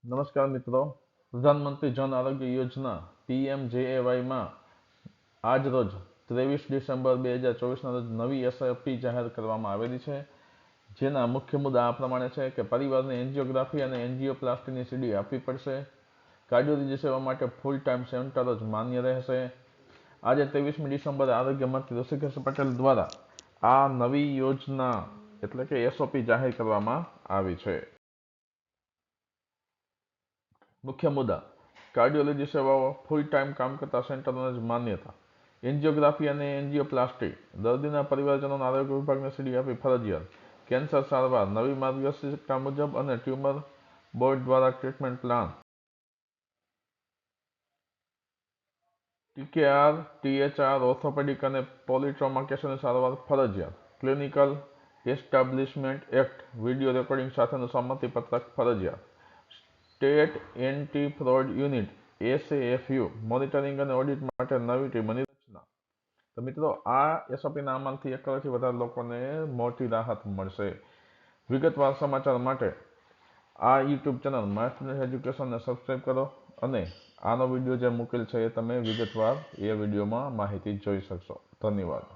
નમસ્કાર મિત્રો, પ્રધાનમંત્રી જન આરોગ્ય યોજના PMJAY આજ રોજ 23 ડિસેમ્બર 2024ના રોજ નવી SIP જાહેર કરવામાં આવેલી છે, જેના મુખ્ય મુદ્દા આ પ્રમાણે છે કે પરિવારને એન્જિયોગ્રાફી અને એન્જિયોપ્લાસ્ટીની સીડી આપવી પડશે. કાર્ડિયોલોજી સેવા માટે ફૂલ ટાઈમ સેન્ટર જ માન્ય રહેશે. આજે 23મી ડિસેમ્બરે આરોગ્ય મંત્રી ઋષિકેશ પટેલ દ્વારા આ નવી યોજના એટલે કે SOP જાહેર કરવામાં આવી છે. મુખ્ય મુદ્દા: કાર્ડિયોલોજી સેવાઓ ફૂલ ટાઈમ કામ કરતા સેન્ટરોને જ માન્યતા. એન્જિયોગ્રાફી અને એન્જિયોપ્લાસ્ટી દર્દીના પરિવારજનોના આરોગ્ય વિભાગને સીડી આપવી ફરજિયાત. કેન્સર સારવાર નવી માર્ગદર્શિકા મુજબ અને ટ્યુમર બોર્ડ દ્વારા treatment plan. TKR, THR, orthopaedic અને પોલીટ્રોમા કેસોની સારવાર ફરજિયાત. Clinical establishment act video recording સાથેનું સંમતિપત્રક ફરજિયાત. State anti fraud unit SAFU monitoring અને ઓડિટ માટે નવી ટીમોની રચના. તો મિત્રો, આ SOPના અમલથી 1 કરોડથી વધારે લોકોને મોટી રાહત મળશે. વિગતવાર સમાચાર માટે આ YouTube ચેનલ માય સ્ટુડન્ટ એજ્યુકેશનને સબસ્ક્રાઈબ કરો અને આનો વિડીયો જે મૂકેલ છે એ તમે વિગતવાર એ વિડીયોમાં માહિતી જોઈ શકશો. ધન્યવાદ.